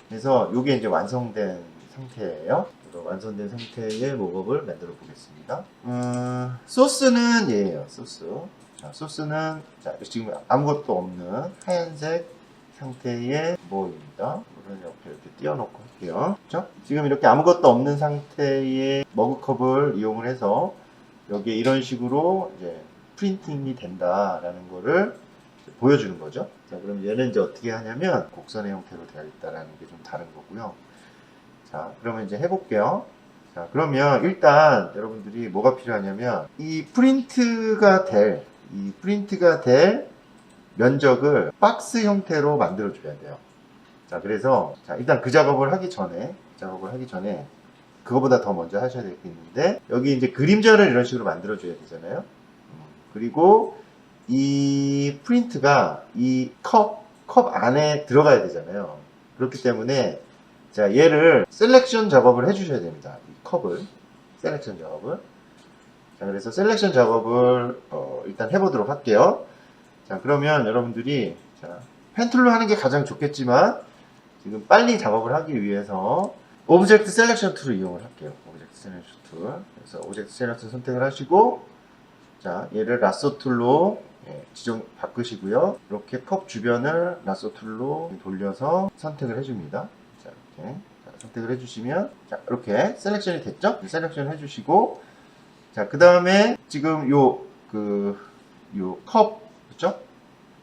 그래서 이게 이제 완성된 상태예요. 완성된 상태의 목업을 만들어 보겠습니다. 소스는 얘예요. 소스. 자, 소스는 자, 지금 아무것도 없는 하얀색 상태의 뭐입니다. 물을 옆에 이렇게 띄워놓고 할게요. 그렇죠? 지금 이렇게 아무것도 없는 상태의 머그컵을 이용을 해서 여기에 이런 식으로 이제 프린팅이 된다라는 거를 보여주는 거죠. 자, 그럼 얘는 이제 어떻게 하냐면 곡선의 형태로 되어 있다라는 게 좀 다른 거고요. 자, 그러면 이제 해볼게요. 자, 그러면 일단 여러분들이 뭐가 필요하냐면 이 프린트가 될 면적을 박스 형태로 만들어 줘야 돼요. 자, 그래서 자, 일단 그 작업을 하기 전에 그거보다 더 먼저 하셔야 되겠는데 여기 이제 그림자를 이런 식으로 만들어 줘야 되잖아요. 그리고 이 프린트가 이 컵 안에 들어가야 되잖아요. 그렇기 때문에 자, 얘를 셀렉션 작업을 해 주셔야 됩니다. 이 컵을 셀렉션 작업을. 자, 그래서 셀렉션 작업을 일단 해보도록 할게요. 자, 그러면 여러분들이 자, 펜툴로 하는 게 가장 좋겠지만 지금 빨리 작업을 하기 위해서 오브젝트 셀렉션 툴을 이용을 할게요. 오브젝트 셀렉션 툴. 그래서 오브젝트 셀렉션 선택을 하시고 자, 얘를 라sso 툴로 지정 바꾸시고요. 이렇게 컵 주변을 라sso 툴로 돌려서 선택을 해줍니다. 자, 이렇게 자, 선택을 해주시면 자, 이렇게 셀렉션이 됐죠? 셀렉션 해주시고 자, 그 다음에 지금 요 컵, 그죠?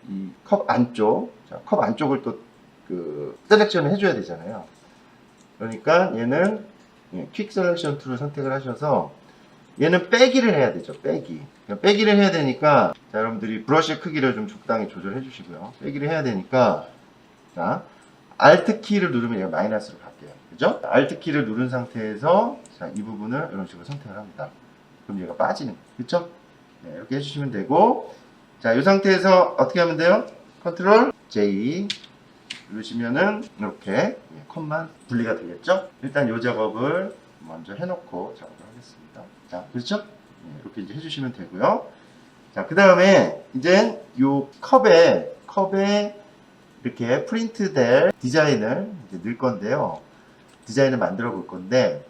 이 컵 안쪽, 자, 컵 안쪽을 또 셀렉션을 해줘야 되잖아요. 그러니까 얘는 퀵 셀렉션 툴을 선택을 하셔서 얘는 빼기를 해야 되죠. 빼기를 해야 되니까 자, 여러분들이 브러쉬 크기를 좀 적당히 조절해 주시고요. 빼기를 해야 되니까 자, Alt 키를 누르면 얘가 마이너스로 바뀌어요. 그죠? Alt 키를 누른 상태에서 자, 이 부분을 이런 식으로 선택을 합니다. 그럼 얘가 빠지는 거예요. 그쵸? 네, 이렇게 해주시면 되고 자, 이 상태에서 어떻게 하면 돼요? Ctrl J 누르시면은 이렇게 컷만 분리가 되겠죠? 일단 이 작업을 먼저 해놓고 작업을 하겠습니다. 자, 그렇죠? 이렇게 이제 해주시면 되고요. 자, 그 다음에 이제 이 컵에 이렇게 프린트될 디자인을 이제 넣을 건데요. 디자인을 만들어 볼 건데,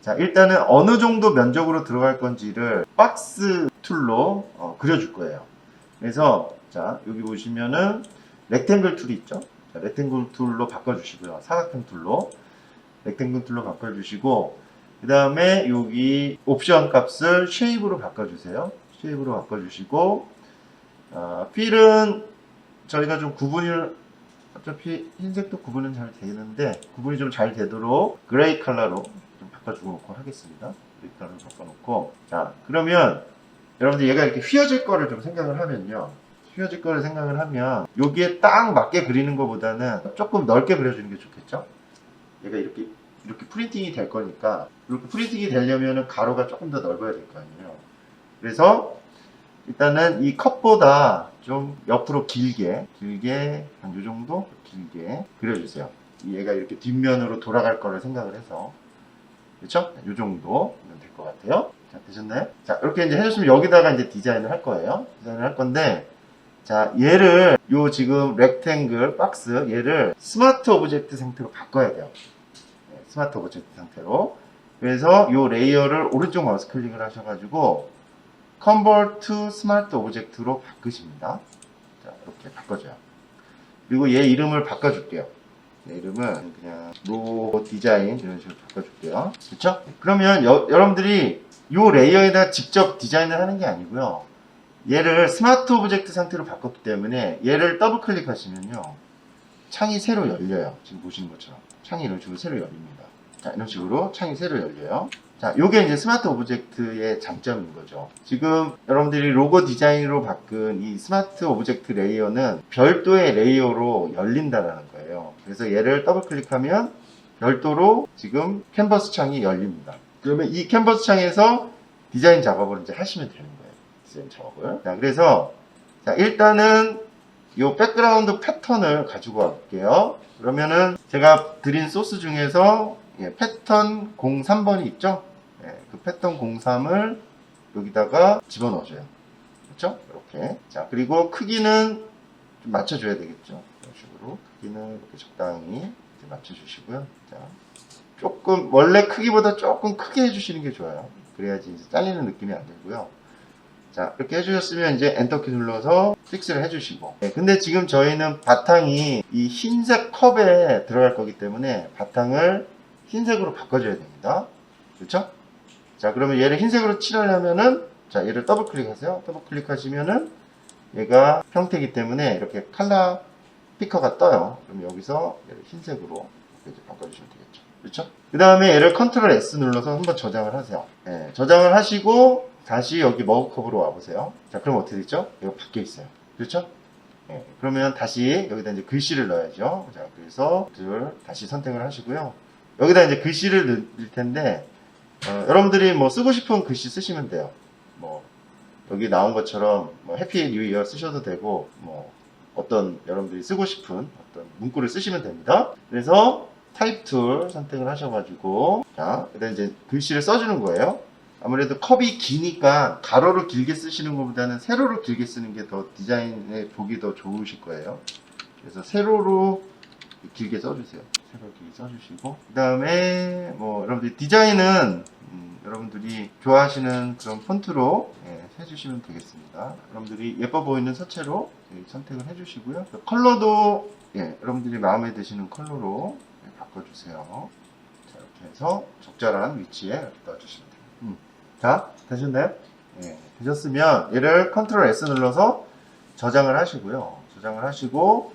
자, 일단은 어느 정도 면적으로 들어갈 건지를 박스 툴로 그려줄 거예요. 그래서 자, 여기 보시면은 렉탱글 툴이 있죠. 자, 렉탱글 툴로 바꿔주시고요. 사각형 툴로 렉탱글 툴로 바꿔주시고 그 다음에 여기 옵션 값을 쉐입으로 바꿔주세요. 쉐입으로 바꿔주시고 필은 저희가 좀 구분을 어차피 흰색도 구분은 잘 되는데 구분이 좀 잘 되도록 그레이 컬러로 좀 바꿔주고 놓고 하겠습니다. 그레이 컬러로 바꿔놓고 자, 그러면 여러분들 얘가 이렇게 휘어질 거를 좀 생각을 하면요. 휘어질 거를 생각을 하면 여기에 딱 맞게 그리는 것보다는 조금 넓게 그려주는 게 좋겠죠? 얘가 이렇게 프린팅이 될 거니까 이렇게 프린팅이 되려면 가로가 조금 더 넓어야 될 거 아니에요. 그래서 일단은 이 컵보다 좀 옆으로 길게 한 요 정도 길게 그려주세요. 얘가 이렇게 뒷면으로 돌아갈 거를 생각을 해서 그렇죠? 요 정도면 될 것 같아요. 자, 되셨나요? 자, 이렇게 이제 해주시면 여기다가 이제 디자인을 할 거예요. 디자인을 할 건데 자, 얘를 요 지금 렉탱글 박스 얘를 스마트 오브젝트 상태로 바꿔야 돼요. 네, 스마트 오브젝트 상태로. 그래서 요 레이어를 오른쪽 마우스 클릭을 하셔가지고 Convert to Smart Object로 바꾸십니다. 자, 이렇게 바꿔줘요. 그리고 얘 이름을 바꿔줄게요. 얘 이름은 그냥 로 디자인 이런 식으로 바꿔줄게요. 그렇죠? 그러면 여러분들이 요 레이어에다 직접 디자인을 하는 게 아니고요. 얘를 스마트 오브젝트 상태로 바꿨기 때문에 얘를 더블 클릭하시면요. 창이 새로 열려요. 지금 보시는 것처럼. 창이 이런 식으로 새로 열립니다. 자, 이런 식으로 창이 새로 열려요. 자, 요게 이제 스마트 오브젝트의 장점인 거죠. 지금 여러분들이 로고 디자인으로 바꾼 이 스마트 오브젝트 레이어는 별도의 레이어로 열린다라는 거예요. 그래서 얘를 더블 클릭하면 별도로 지금 캔버스 창이 열립니다. 그러면 이 캔버스 창에서 디자인 작업을 이제 하시면 되는 거예요. 디자인 작업을. 자, 그래서 자, 일단은 이 백그라운드 패턴을 가지고 갈게요. 그러면은 제가 드린 소스 중에서 패턴 03번이 있죠? 그 패턴 03을 여기다가 집어넣어줘요. 그렇죠? 이렇게. 자, 그리고 크기는 좀 맞춰줘야 되겠죠? 이런 식으로 크기는 이렇게 적당히 이제 맞춰주시고요. 자, 조금 원래 크기보다 조금 크게 해주시는 게 좋아요. 그래야지 이제 잘리는 느낌이 안 들고요. 자, 이렇게 해주셨으면 이제 엔터키 눌러서 픽스를 해주시고. 네, 근데 지금 저희는 바탕이 이 흰색 컵에 들어갈 거기 때문에 바탕을 흰색으로 바꿔줘야 됩니다. 그렇죠? 자, 그러면 얘를 흰색으로 칠하려면은, 자, 얘를 더블 클릭하세요. 더블 클릭하시면은 얘가 형태이기 때문에 이렇게 컬러 피커가 떠요. 그럼 여기서 얘를 흰색으로 이렇게 바꿔주시면 되겠죠. 그렇죠? 그 다음에 얘를 컨트롤 S 눌러서 한번 저장을 하세요. 네, 저장을 하시고 다시 여기 머그컵으로 와보세요. 자, 그럼 어떻게 되죠? 이거 바뀌어 있어요. 그렇죠? 네, 그러면 다시 여기다 이제 글씨를 넣어야죠. 자, 그래서 다시 선택을 하시고요. 여기다 이제 글씨를 넣을 텐데, 여러분들이 뭐 쓰고 싶은 글씨 쓰시면 돼요. 뭐, 여기 나온 것처럼 뭐 해피 뉴 이어 쓰셔도 되고, 뭐, 어떤 여러분들이 쓰고 싶은 어떤 문구를 쓰시면 됩니다. 그래서 타입 툴 선택을 하셔가지고, 자, 그다음 이제 글씨를 써주는 거예요. 아무래도 컵이 기니까 가로로 길게 쓰시는 것보다는 세로로 길게 쓰는 게 더 디자인에 보기 더 좋으실 거예요. 그래서 세로로 길게 써주세요. 세로 길게 써주시고, 그 다음에 뭐 여러분들 디자인은 여러분들이 좋아하시는 그런 폰트로 해주시면 되겠습니다. 여러분들이 예뻐 보이는 서체로 선택을 해주시고요. 컬러도 여러분들이 마음에 드시는 컬러로 바꿔주세요. 자, 이렇게 해서 적절한 위치에 이렇게 넣어주시면 돼요. 자, 되셨나요? 되셨으면 얘를 컨트롤 S 눌러서 저장을 하시고요. 저장을 하시고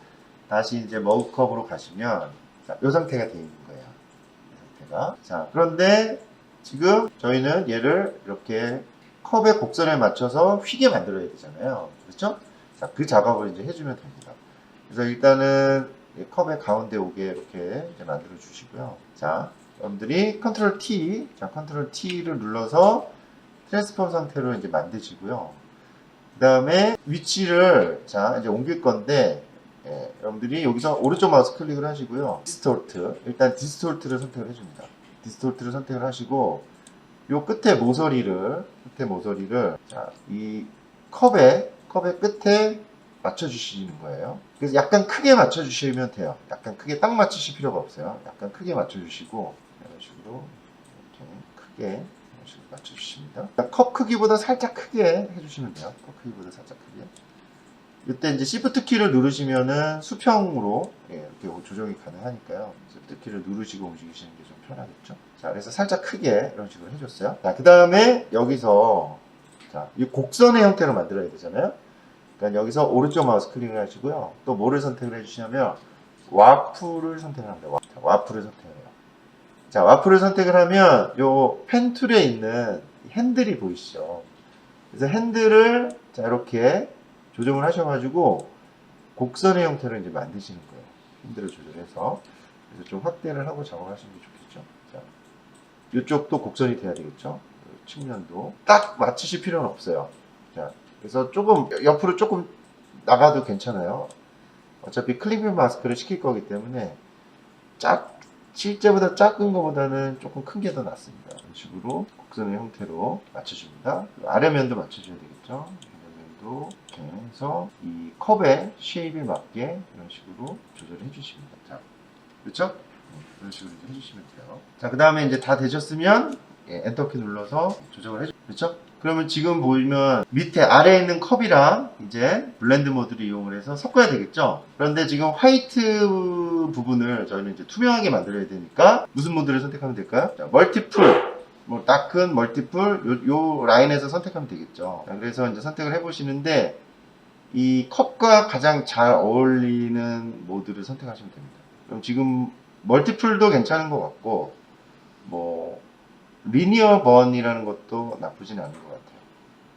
다시 이제 머그컵으로 가시면 자, 이 상태가 되어 있는 거예요. 이 상태가. 자, 그런데 지금 저희는 얘를 이렇게 컵의 곡선에 맞춰서 휘게 만들어야 되잖아요. 그렇죠? 자, 그 작업을 이제 해주면 됩니다. 그래서 일단은 컵의 가운데 오게 이렇게 이제 만들어 주시고요. 자, 여러분들이 컨트롤 T, 자, 컨트롤 T를 눌러서 트랜스폼 상태로 이제 만드시고요. 그 다음에 위치를 자, 이제 옮길 건데, 여러분들이 여기서 오른쪽 마우스 클릭을 하시고요. 디스톨트, 일단 디스톨트를 선택을 해줍니다. 디스톨트를 선택을 하시고, 요 끝에 모서리를, 자, 이 컵의 끝에 맞춰주시는 거예요. 그래서 약간 크게 맞춰주시면 돼요. 약간 크게 딱 맞추실 필요가 없어요. 약간 크게 맞춰주시고, 이런 식으로, 이렇게 크게, 이런 식으로 맞춰주십니다. 컵 크기보다 살짝 크게 해주시면 돼요. 컵 크기보다 살짝 크게. 이때 이제 Shift 키를 누르시면은 수평으로 이렇게 조정이 가능하니까요. Shift 키를 누르시고 움직이시는 게 좀 편하겠죠. 자, 그래서 살짝 크게 이런 식으로 해줬어요. 자, 그 다음에 여기서 자, 이 곡선의 형태로 만들어야 되잖아요. 그러니까 여기서 오른쪽 마우스 클릭을 하시고요. 또 뭐를 선택을 해주시냐면 와프를 선택을 합니다. 와프를 선택을 해요. 자, 와프를 선택을 하면 요 펜 툴에 있는 핸들이 보이시죠? 그래서 핸들을 자, 이렇게 조정을 하셔가지고 곡선의 형태로 이제 만드시는 거예요. 핸들을 조절해서. 그래서 좀 확대를 하고 작업하시는 게 좋겠죠. 자, 이쪽도 곡선이 돼야 되겠죠. 측면도 딱 맞추실 필요는 없어요. 자, 그래서 조금 옆으로 조금 나가도 괜찮아요. 어차피 클릭뷰 마스크를 시킬 거기 때문에 실제보다 작은 것보다는 조금 큰 게 더 낫습니다. 이런 식으로 곡선의 형태로 맞춰줍니다. 아래면도 맞춰줘야 되겠죠. 아래면도 이렇게 해서 이 컵의 쉐입에 맞게 이런 식으로 조절해 주십니다. 자, 그렇죠? 이런 식으로 이제 해주시면 돼요. 자, 그 다음에 이제 다 되셨으면 엔터키 눌러서 조정을 해주죠. 그렇죠? 그러면 지금 보면 밑에 아래에 있는 컵이랑 이제 블렌드 모드를 이용을 해서 섞어야 되겠죠. 그런데 지금 화이트 부분을 저희는 이제 투명하게 만들어야 되니까 무슨 모드를 선택하면 될까요? 자, 멀티풀, 뭐 다큰, 멀티풀 요 라인에서 선택하면 되겠죠. 자, 그래서 이제 선택을 해보시는데 이 컵과 가장 잘 어울리는 모드를 선택하시면 됩니다. 그럼 지금 멀티풀도 괜찮은 것 같고 뭐 리니어 번이라는 것도 나쁘진 않은 것 같아요.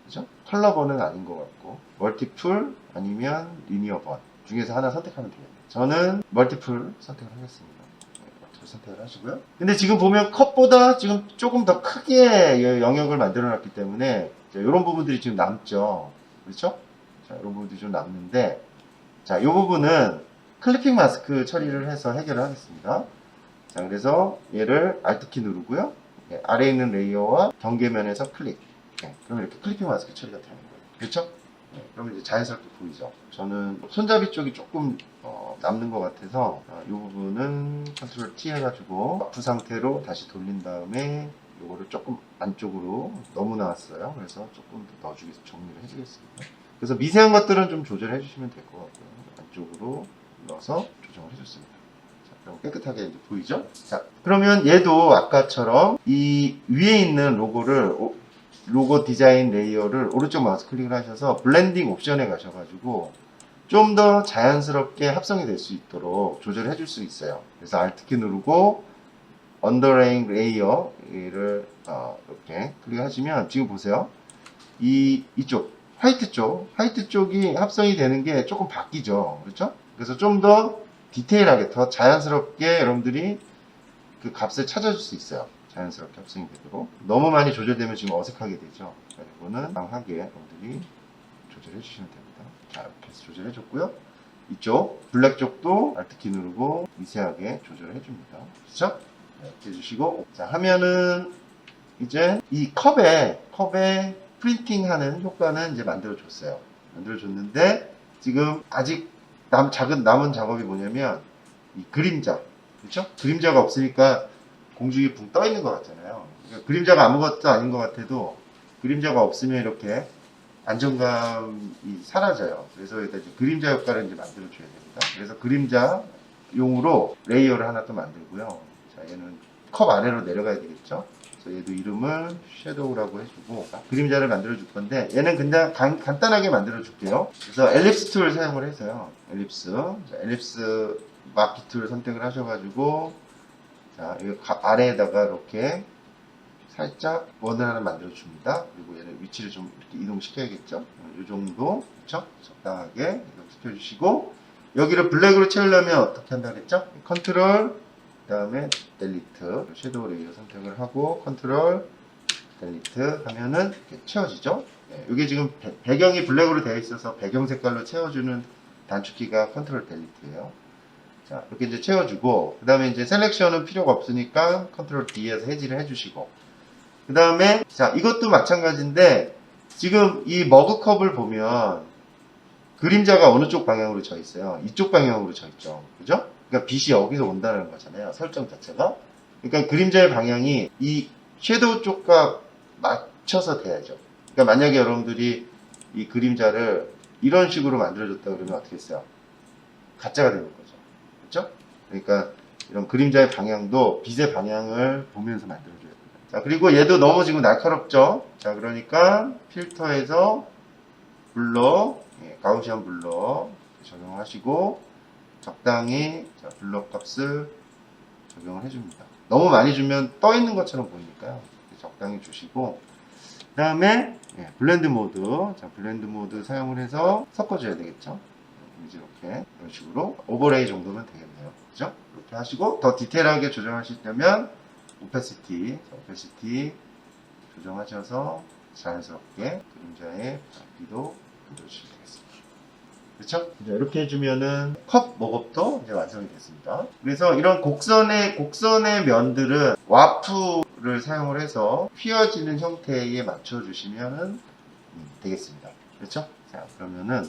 그죠? 컬러 번은 아닌 것 같고 멀티풀 아니면 리니어 번 중에서 하나 선택하면 되겠네요. 저는 멀티풀 선택을 하겠습니다. 멀티풀 선택을 하시고요. 근데 지금 보면 컵보다 지금 조금 더 크게 영역을 만들어 놨기 때문에 이런 부분들이 지금 남죠. 그렇죠? 자, 이런 부분들이 좀 남는데 자, 이 부분은 클리핑 마스크 처리를 해서 해결을 하겠습니다. 자, 그래서 얘를 Alt키 누르고요. 아래에 있는 레이어와 경계면에서 클릭. 그럼 이렇게 클리핑 마스크 처리가 되는 거예요. 그렇죠? 그러면 이제 자연스럽게 보이죠. 저는 손잡이 쪽이 조금 남는 것 같아서 이 부분은 컨트롤 T 해가지고 버프 상태로 다시 돌린 다음에 요거를 조금 안쪽으로 너무 나왔어요. 그래서 조금 더 넣어주겠습니다. 정리를 해주겠습니다. 그래서 미세한 것들은 좀 조절해 주시면 될 것 같고요. 안쪽으로 넣어서 조정을 해줬습니다. 자, 그럼 깨끗하게 이제 보이죠? 자, 그러면 얘도 아까처럼 이 위에 있는 로고 디자인 레이어를 오른쪽 마우스 클릭을 하셔서 블렌딩 옵션에 가셔가지고 좀 더 자연스럽게 합성이 될 수 있도록 조절해 줄 수 있어요. 그래서 Alt키 누르고 언더레인 레이어를 이렇게 클릭하시면 지금 보세요. 이쪽 화이트 쪽이 합성이 되는 게 조금 바뀌죠. 그렇죠? 그래서 좀 더 디테일하게 더 자연스럽게 여러분들이 그 값을 찾아줄 수 있어요. 자연스럽게 합성이 되도록. 너무 많이 조절되면 지금 어색하게 되죠. 이거는 강하게 여러분들이 조절해 주시면 됩니다. 자, 이렇게 해서 조절해 줬고요. 이쪽 블랙 쪽도 Alt키 누르고 미세하게 조절해 줍니다. 그렇죠? 이렇게 해주시고, 자, 하면은 이제 이 컵에 프린팅하는 효과는 이제 만들어줬어요. 만들어줬는데 지금 아직 남은 작업이 뭐냐면 이 그림자, 그렇죠? 그림자가 없으니까 공중이 붕 떠 있는 것 같잖아요. 그러니까 그림자가 아무것도 아닌 것 같아도 그림자가 없으면 이렇게 안정감이 사라져요. 그래서 이제 그림자 효과를 이제 만들어줘야 됩니다. 그래서 그림자용으로 레이어를 하나 또 만들고요. 자, 얘는 컵 아래로 내려가야 되겠죠? 그래서 얘도 이름을 섀도우라고 해주고 그림자를 만들어 줄 건데 얘는 그냥 간단하게 만들어 줄게요. 그래서 엘립스 툴 사용을 해서요. 엘립스 마키 툴 선택을 하셔가지고 자, 이 아래에다가 이렇게 살짝 원을 하나 만들어 줍니다. 그리고 얘는 위치를 좀 이렇게 이동시켜야겠죠? 이 정도, 그렇죠? 적당하게 이동시켜 주시고 여기를 블랙으로 채우려면 어떻게 한다 그랬죠? 컨트롤 그 다음에 델리트 섀도우 레이어 선택을 하고 컨트롤 델리트 하면은 이렇게 채워지죠. 네, 이게 지금 배경이 블랙으로 되어 있어서 배경 색깔로 채워주는 단축키가 컨트롤 델리트예요. 자, 이렇게 이제 채워주고 그 다음에 이제 셀렉션은 필요가 없으니까 컨트롤 D에서 해지를 해주시고 그 다음에 자, 이것도 마찬가지인데 지금 이 머그컵을 보면 그림자가 어느 쪽 방향으로 져 있어요? 이쪽 방향으로 져 있죠. 그죠? 그러니까 빛이 여기서 온다는 거잖아요. 설정 자체가. 그러니까 그림자의 방향이 이 섀도우 쪽과 맞춰서 돼야죠. 그러니까 만약에 여러분들이 이 그림자를 이런 식으로 만들어줬다 그러면 어떻게 했어요? 가짜가 되는 거죠. 그렇죠? 그러니까 이런 그림자의 방향도 빛의 방향을 보면서 만들어줘야 됩니다. 자, 그리고 얘도 너무 지금 날카롭죠? 자, 그러니까 필터에서 블러, 가우시안 블러 적용하시고 적당히 자, 블러 값을 적용을 해줍니다. 너무 많이 주면 떠 있는 것처럼 보이니까요. 적당히 주시고 그 다음에 블렌드 모드, 자, 블렌드 모드 사용을 해서 섞어줘야 되겠죠. 이렇게 이런 식으로 오버레이 정도면 되겠네요. 그죠? 이렇게 하시고 더 디테일하게 조정하시려면 오페시티 조정하셔서 자연스럽게 그림자의 밝기도 조절해주시면 되겠습니다. 그렇죠? 이렇게 해주면은 컵 목업도 이제 완성이 됐습니다. 그래서 이런 곡선의 면들은 와프를 사용을 해서 휘어지는 형태에 맞춰주시면 되겠습니다. 그렇죠? 자, 그러면은